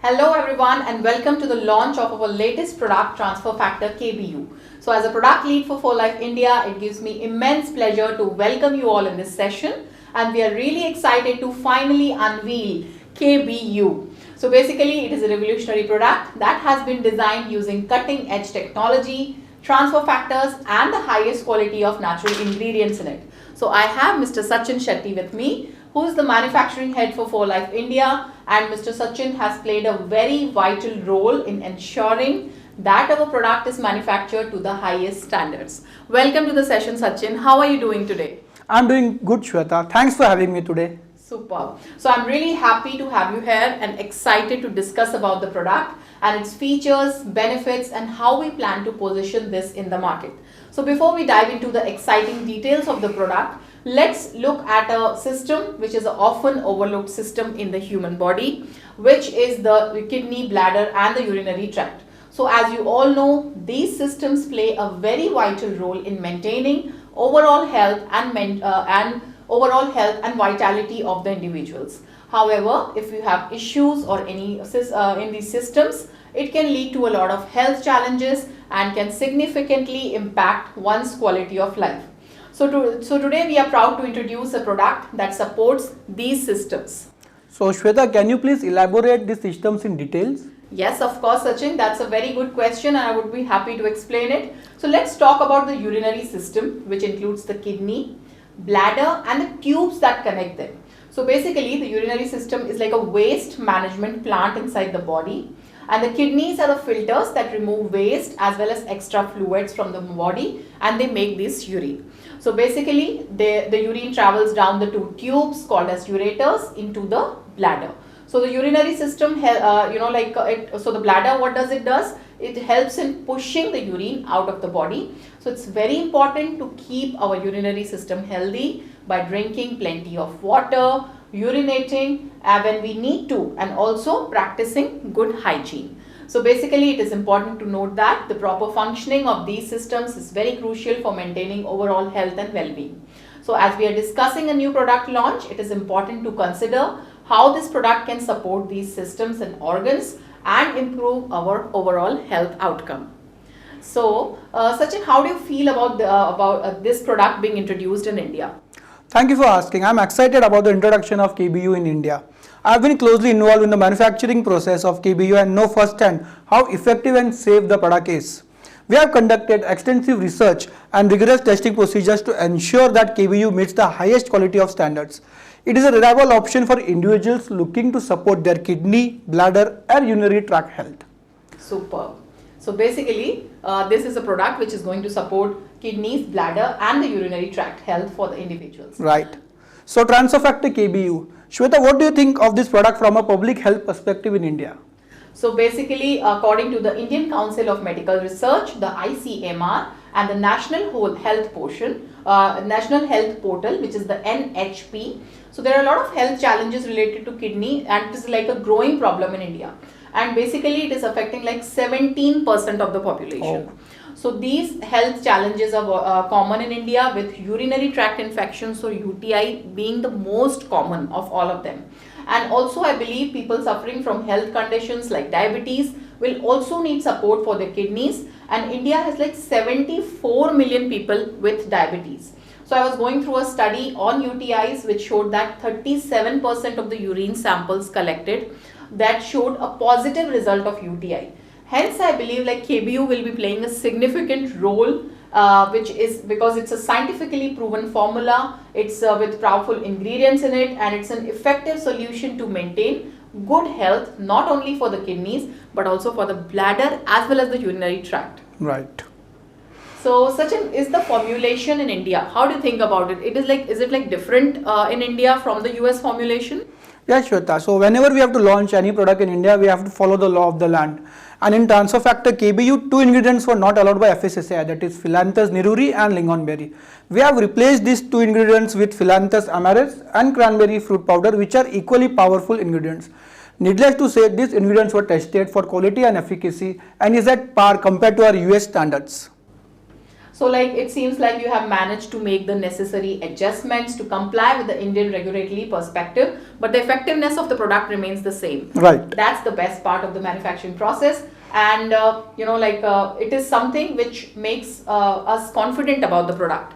Hello everyone and welcome to the launch of our latest product, Transfer Factor KBU. So as a product lead for 4Life India, it gives me immense pleasure to welcome you all in this session, and we are really excited to finally unveil KBU. So basically it is a revolutionary product that has been designed using cutting edge technology, transfer factors and the highest quality of natural ingredients in it. So I have Mr. Sachin Shetty with me, who is the manufacturing head for 4Life India, and Mr. Sachin has played a very vital role in ensuring that our product is manufactured to the highest standards. Welcome to the session, Sachin. How are you doing today? I'm doing good, Shweta. Thanks for having me today. Superb. So I'm really happy to have you here and excited to discuss about the product and its features, benefits and how we plan to position this in the market. So before we dive into the exciting details of the product, let's look at a system which is an often overlooked system in the human body, which is the kidney, bladder and the urinary tract. So as you all know, these systems play a very vital role in maintaining overall health and vitality of the individuals. However, if you have issues or any in these systems, it can lead to a lot of health challenges and can significantly impact one's quality of life. So today we are proud to introduce a product that supports these systems. So Shweta, can you please elaborate these systems in details? Yes, of course, Sachin. That's a very good question and I would be happy to explain it. So let's talk about the urinary system, which includes the kidney, bladder and the tubes that connect them. So basically the urinary system is like a waste management plant inside the body, and the kidneys are the filters that remove waste as well as extra fluids from the body, and they make this urine. So basically the urine travels down the two tubes called as ureters into the bladder. So the urinary system, so the bladder, what does it does? It helps in pushing the urine out of the body. So it's very important to keep our urinary system healthy by drinking plenty of water, urinating when we need to, and also practicing good hygiene. So basically it is important to note that the proper functioning of these systems is very crucial for maintaining overall health and well-being. So as we are discussing a new product launch, it is important to consider how this product can support these systems and organs and improve our overall health outcome. So Sachin, how do you feel about this product being introduced in India? Thank you for asking. I'm excited about the introduction of KBU in India. I've been closely involved in the manufacturing process of KBU and know firsthand how effective and safe the product is. We have conducted extensive research and rigorous testing procedures to ensure that KBU meets the highest quality of standards. It is a reliable option for individuals looking to support their kidney, bladder and urinary tract health. Superb. So basically this is a product which is going to support kidneys, bladder and the urinary tract health for the individuals. Right. So Transfer Factor KBU. Shweta, what do you think of this product from a public health perspective in India? So basically, according to the Indian Council of Medical Research, the ICMR and the National Health Portal, which is the NHP. So there are a lot of health challenges related to kidney, and it is like a growing problem in India. And basically it is affecting like 17% of the population. Oh. So these health challenges are common in India, with urinary tract infections or UTI being the most common of all of them. And also I believe people suffering from health conditions like diabetes will also need support for their kidneys, and India has like 74 million people with diabetes. So I was going through a study on UTIs which showed that 37% of the urine samples collected that showed a positive result of UTI. Hence, I believe like KBU will be playing a significant role, which is because it's a scientifically proven formula, it's with powerful ingredients in it, and it's an effective solution to maintain good health not only for the kidneys but also for the bladder as well as the urinary tract. Right. So Sachin, is the formulation in India, how do you think about it? Is it like different in India from the US formulation? Yes, Shweta. So whenever we have to launch any product in India, we have to follow the law of the land. And in Transfer Factor KBU, two ingredients were not allowed by FSSAI, that is Phyllanthus niruri and lingonberry. We have replaced these two ingredients with Phyllanthus amaris and cranberry fruit powder, which are equally powerful ingredients. Needless to say, these ingredients were tested for quality and efficacy and is at par compared to our US standards. So like it seems like you have managed to make the necessary adjustments to comply with the Indian regulatory perspective, but the effectiveness of the product remains the same. Right. That's the best part of the manufacturing process, and it is something which makes us confident about the product.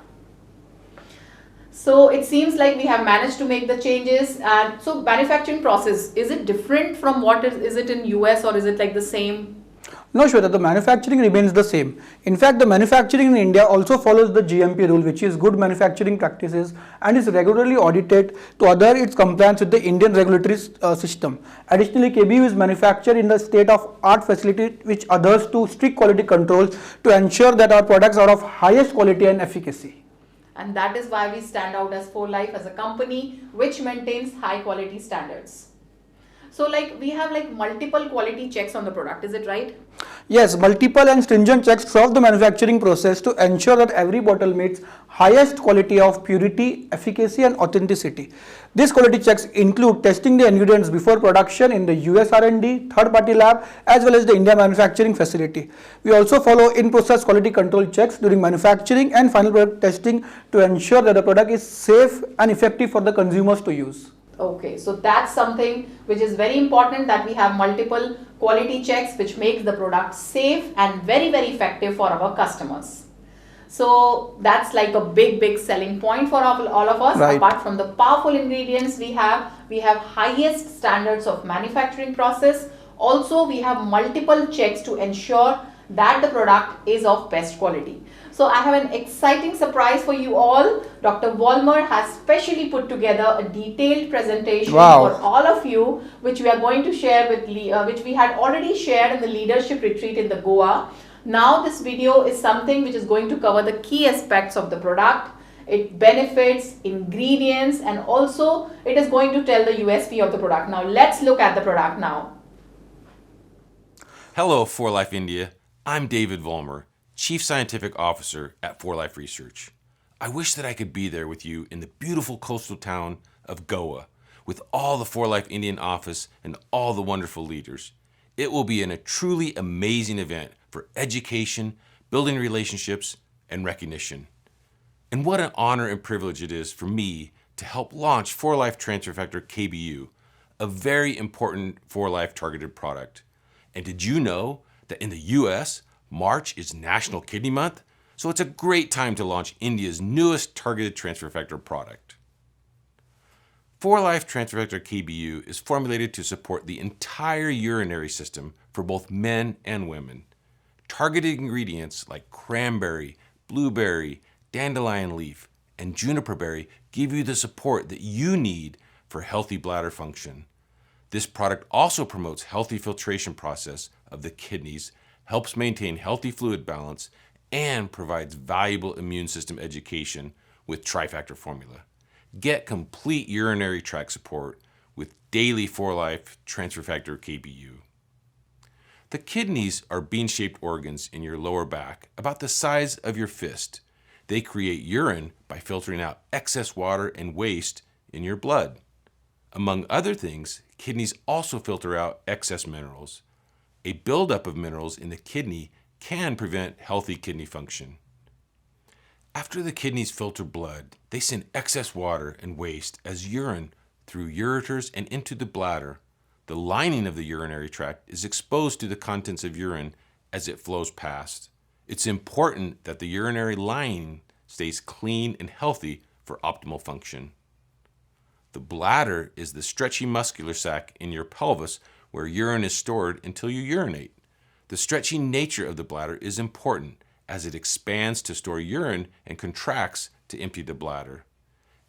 So it seems like we have managed to make the changes. And so manufacturing process, is it different from what is it in US, or is it like the same? No, Shweta, the manufacturing remains the same. In fact, the manufacturing in India also follows the GMP rule, which is good manufacturing practices, and is regularly audited to adhere its compliance with the Indian regulatory system. Additionally, KBU is manufactured in the state-of-art facility which adheres to strict quality controls to ensure that our products are of highest quality and efficacy. And that is why we stand out as 4Life as a company which maintains high quality standards. So like we have like multiple quality checks on the product, is it right? Yes, multiple and stringent checks throughout the manufacturing process to ensure that every bottle meets highest quality of purity, efficacy and authenticity. These quality checks include testing the ingredients before production in the US R&D, third-party lab as well as the India manufacturing facility. We also follow in-process quality control checks during manufacturing and final product testing to ensure that the product is safe and effective for the consumers to use. Okay, so that's something which is very important, that we have multiple quality checks which makes the product safe and very, very effective for our customers. So that's like a big selling point for all of us. Right. Apart from the powerful ingredients we have highest standards of manufacturing process. Also, we have multiple checks to ensure that the product is of best quality. So I have an exciting surprise for you all. Dr. Vollmer has specially put together a detailed presentation for all of you, which we are going to share with, which we had already shared in the leadership retreat in the Goa. Now this video is something which is going to cover the key aspects of the product, its benefits, ingredients, and also it is going to tell the USP of the product. Now let's look at the product now. Hello 4Life India, I'm David Vollmer, Chief Scientific Officer at 4Life Research. I wish that I could be there with you in the beautiful coastal town of Goa with all the 4Life Indian office and all the wonderful leaders. It will be a truly amazing event for education, building relationships, and recognition. And what an honor and privilege it is for me to help launch 4Life Transfer Factor KBU, a very important 4Life targeted product. And did you know that in the US, March is National Kidney Month? So it's a great time to launch India's newest targeted transfer factor product. 4Life Transfer Factor KBU is formulated to support the entire urinary system for both men and women. Targeted ingredients like cranberry, blueberry, dandelion leaf, and juniper berry give you the support that you need for healthy bladder function. This product also promotes healthy filtration process of the kidneys, helps maintain healthy fluid balance, and provides valuable immune system education with trifactor formula. Get complete urinary tract support with daily 4Life Transfer Factor KBU. The kidneys are bean-shaped organs in your lower back, about the size of your fist. They create urine by filtering out excess water and waste in your blood. Among other things, kidneys also filter out excess minerals. A buildup of minerals in the kidney can prevent healthy kidney function. After the kidneys filter blood, they send excess water and waste as urine through ureters and into the bladder. The lining of the urinary tract is exposed to the contents of urine as it flows past. It's important that the urinary lining stays clean and healthy for optimal function. The bladder is the stretchy muscular sac in your pelvis where urine is stored until you urinate. The stretchy nature of the bladder is important as it expands to store urine and contracts to empty the bladder.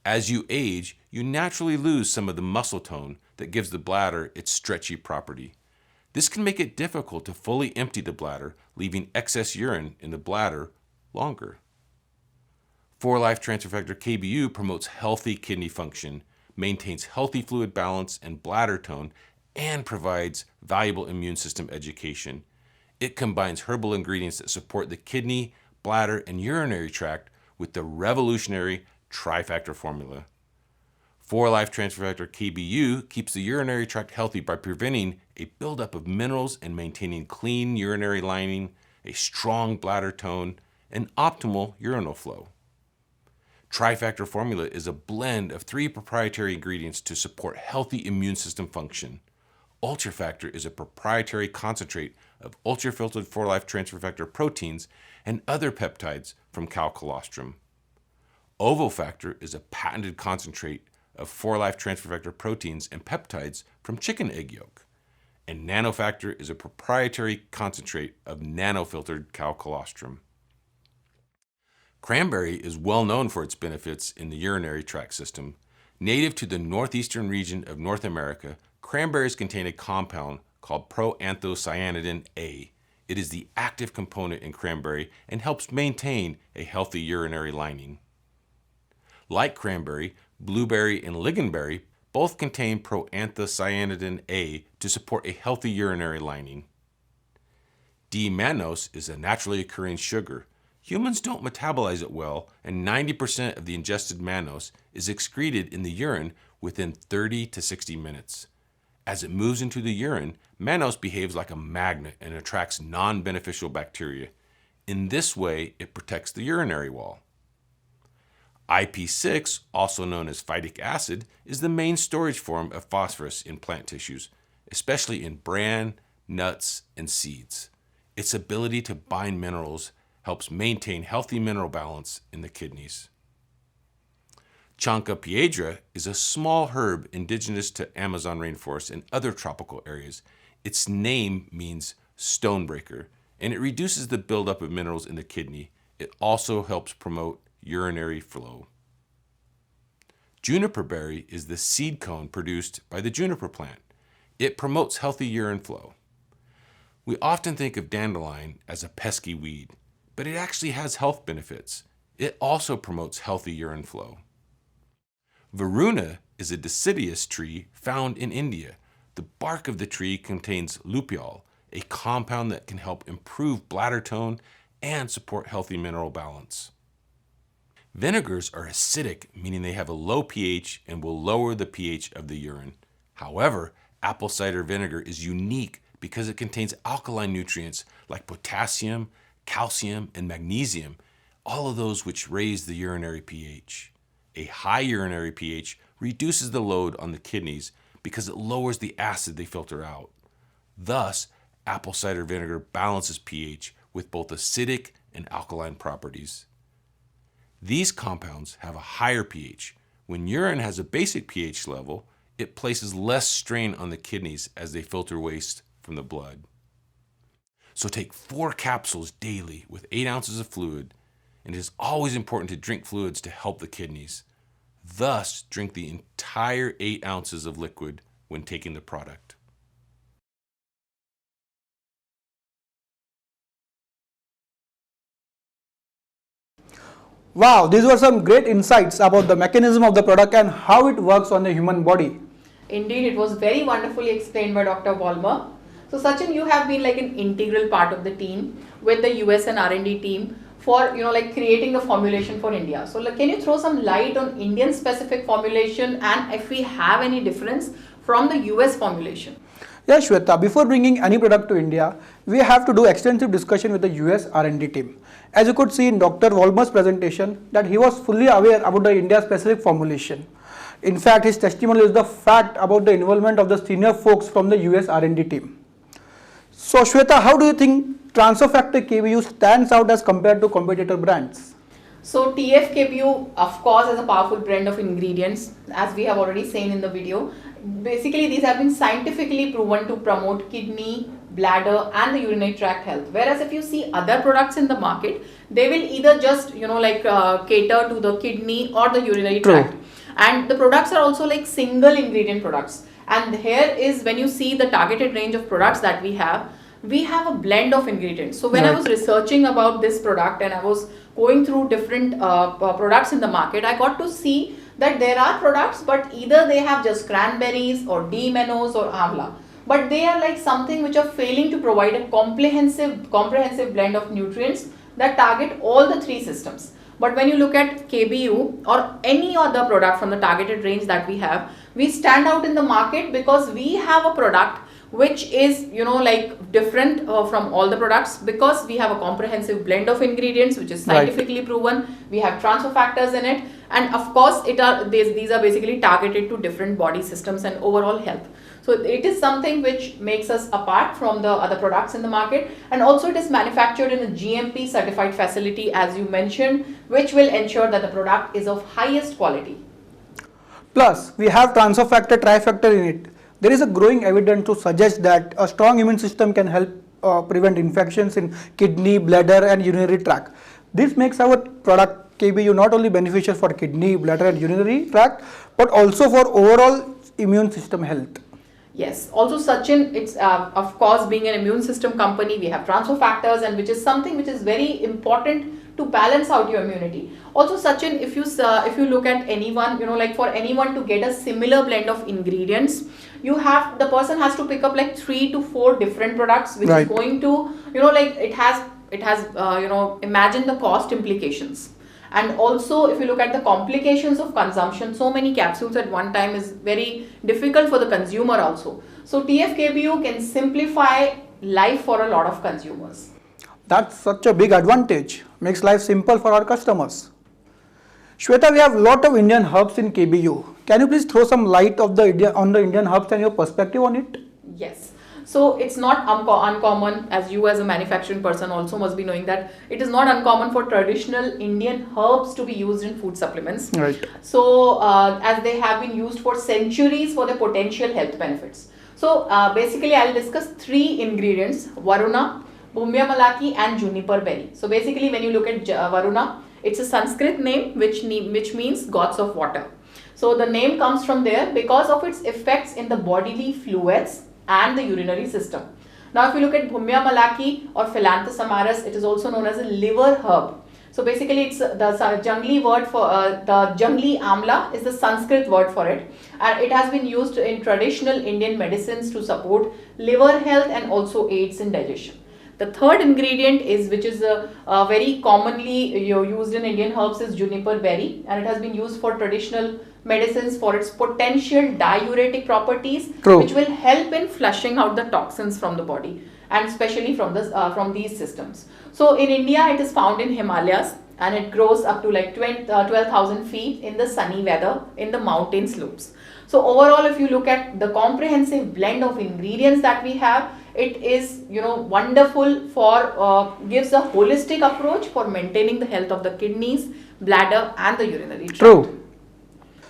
As you age, you naturally lose some of the muscle tone that gives the bladder its stretchy property. This can make it difficult to fully empty the bladder, leaving excess urine in the bladder longer. 4Life Transfer Factor KBU promotes healthy kidney function, maintains healthy fluid balance and bladder tone, and provides valuable immune system education. It combines herbal ingredients that support the kidney, bladder, and urinary tract with the revolutionary trifactor formula. 4Life Transfer Factor KBU keeps the urinary tract healthy by preventing a buildup of minerals and maintaining clean urinary lining, a strong bladder tone, and optimal urinal flow. Trifactor formula is a blend of 3 proprietary ingredients to support healthy immune system function. Ultrafactor is a proprietary concentrate of ultrafiltered 4-life transfer factor proteins and other peptides from cow colostrum. Ovofactor is a patented concentrate of 4-life transfer factor proteins and peptides from chicken egg yolk. And Nanofactor is a proprietary concentrate of nanofiltered cow colostrum. Cranberry is well known for its benefits in the urinary tract system. Native to the northeastern region of North America, cranberries contain a compound called proanthocyanidin A. It is the active component in cranberry and helps maintain a healthy urinary lining. Like cranberry, blueberry and lingonberry both contain proanthocyanidin A to support a healthy urinary lining. D-mannose is a naturally occurring sugar. Humans don't metabolize it well, and 90% of the ingested mannose is excreted in the urine within 30 to 60 minutes. As it moves into the urine, mannose behaves like a magnet and attracts non-beneficial bacteria. In this way, it protects the urinary wall. IP6, also known as phytic acid, is the main storage form of phosphorus in plant tissues, especially in bran, nuts, and seeds. Its ability to bind minerals helps maintain healthy mineral balance in the kidneys. Chanca piedra is a small herb indigenous to Amazon rainforest and other tropical areas. Its name means stonebreaker, and it reduces the buildup of minerals in the kidney. It also helps promote urinary flow. Juniper berry is the seed cone produced by the juniper plant. It promotes healthy urine flow. We often think of dandelion as a pesky weed, but it actually has health benefits. It also promotes healthy urine flow. Varuna is a deciduous tree found in India. The bark of the tree contains lupiol, a compound that can help improve bladder tone and support healthy mineral balance. Vinegars are acidic, meaning they have a low pH and will lower the pH of the urine. However, apple cider vinegar is unique because it contains alkaline nutrients like potassium, calcium, and magnesium, all of those which raise the urinary pH. A high urinary pH reduces the load on the kidneys because it lowers the acid they filter out. Thus, apple cider vinegar balances pH with both acidic and alkaline properties. These compounds have a higher pH. When urine has a basic pH level, it places less strain on the kidneys as they filter waste from the blood. So take 4 capsules daily with 8 ounces of fluid, and it is always important to drink fluids to help the kidneys. Thus, drink the entire 8 ounces of liquid when taking the product. Wow, these were some great insights about the mechanism of the product and how it works on the human body. Indeed, it was very wonderfully explained by Dr. Volmer. So Sachin, you have been like an integral part of the team with the US and R&D team for creating the formulation for India. So can you throw some light on Indian specific formulation and if we have any difference from the US formulation? Yeah, Shweta, before bringing any product to India, we have to do extensive discussion with the US R&D team. As you could see in Dr. Volmer's presentation, that he was fully aware about the India specific formulation. In fact, his testimonial is the fact about the involvement of the senior folks from the US R&D team. So Shweta, how do you think transfer factor KBU stands out as compared to competitor brands? So TFKBU of course is a powerful blend of ingredients, as we have already seen in the video. Basically these have been scientifically proven to promote kidney, bladder and the urinary tract health. Whereas if you see other products in the market, they will either just cater to the kidney or the urinary tract. And the products are also like single ingredient products. And here is when you see the targeted range of products that we have a blend of ingredients. So when I was researching about this product and I was going through different products in the market, I got to see that there are products, but either they have just cranberries or D-mannose or amla, but they are like something which are failing to provide a comprehensive blend of nutrients that target all the 3 systems. But when you look at KBU or any other product from the targeted range that we have, we stand out in the market because we have a product which is like different from all the products, because we have a comprehensive blend of ingredients which is scientifically proven. We have transfer factors in it, and of course these are basically targeted to different body systems and overall health. So it is something which makes us apart from the other products in the market, and also it is manufactured in a GMP certified facility, as you mentioned, which will ensure that the product is of highest quality. Plus, we have transfer factor trifactor in it. There is a growing evidence to suggest that a strong immune system can help prevent infections in kidney, bladder and urinary tract. This makes our product KBU not only beneficial for kidney, bladder and urinary tract, but also for overall immune system health. Yes, also Sachin, it's of course, being an immune system company, we have transfer factors, and which is something which is very important to balance out your immunity. Also Sachin, if you look at anyone, like for anyone to get a similar blend of ingredients, the person has to pick up like 3 to 4 different products, which is going to, like it has imagine the cost implications. And also, if you look at the complications of consumption, so many capsules at one time is very difficult for the consumer also. So TFKBU can simplify life for a lot of consumers. That's such a big advantage. Makes life simple for our customers. Shweta, we have a lot of Indian herbs in KBU. Can you please throw some light on the Indian herbs and your perspective on it? Yes. So it's not uncommon, as you as a manufacturing person also must be knowing, that it is not uncommon for traditional Indian herbs to be used in food supplements. Right. So as they have been used for centuries for their potential health benefits. So basically I'll discuss 3 ingredients: Varuna, Bhumbya Malaki and Juniper berry. So basically when you look at Varuna, it's a Sanskrit name which means gods of water. So the name comes from there because of its effects in the bodily fluids and the urinary system. Now if you look at Bhumbya Malaki or Phyllanthus amarus, it is also known as a liver herb. So basically it's the jungly word for the jungly amla is the Sanskrit word for it, and it has been used in traditional Indian medicines to support liver health and also aids in digestion. The third ingredient which is very commonly used in Indian herbs is Juniper berry, and it has been used for traditional medicines for its potential diuretic properties, which will help in flushing out the toxins from the body, and especially from these systems. So in India it is found in Himalayas, and it grows up to like 12,000 feet in the sunny weather in the mountain slopes. So overall, if you look at the comprehensive blend of ingredients that we have, it is wonderful for gives a holistic approach for maintaining the health of the kidneys, bladder and the urinary tract. True.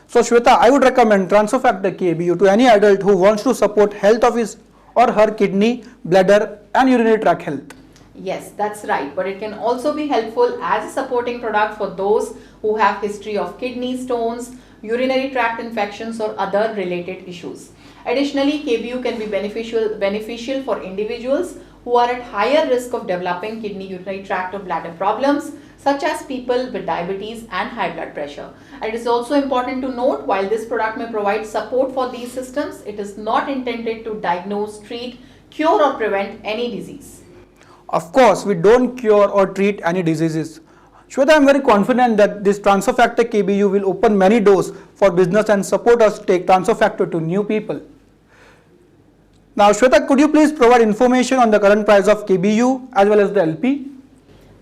So Shweta, I would recommend transfer factor KBU to any adult who wants to support health of his or her kidney, bladder and urinary tract health. Yes, that's right. But it can also be helpful as a supporting product for those who have history of kidney stones, urinary tract infections or other related issues. Additionally, KBU can be beneficial for individuals who are at higher risk of developing kidney, urinary tract or bladder problems, such as people with diabetes and high blood pressure. And it is also important to note, while this product may provide support for these systems, it is not intended to diagnose, treat, cure or prevent any disease. Of course, we don't cure or treat any diseases. Shweta, I am very confident that this transfer factor KBU will open many doors for business and support us take transfer factor to new people. Now Shweta, could you please provide information on the current price of KBU as well as the LP?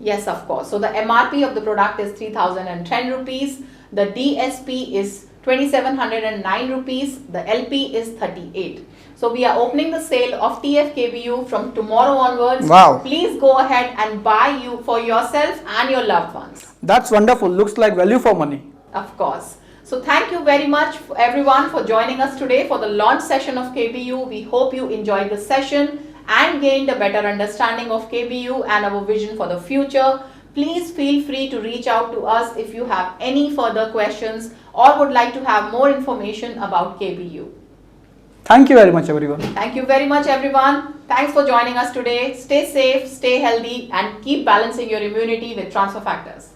Yes, of course. So the MRP of the product is 3,010 rupees. The DSP is 2,709 rupees. The LP is 38. So we are opening the sale of TFKBU from tomorrow onwards. Wow. Please go ahead and buy for yourself and your loved ones. That's wonderful. Looks like value for money. Of course. So thank you very much everyone for joining us today for the launch session of KBU. We hope you enjoyed the session and gained a better understanding of KBU and our vision for the future. Please feel free to reach out to us if you have any further questions or would like to have more information about KBU. Thank you very much everyone. Thank you very much everyone. Thanks for joining us today. Stay safe, stay healthy and keep balancing your immunity with transfer factors.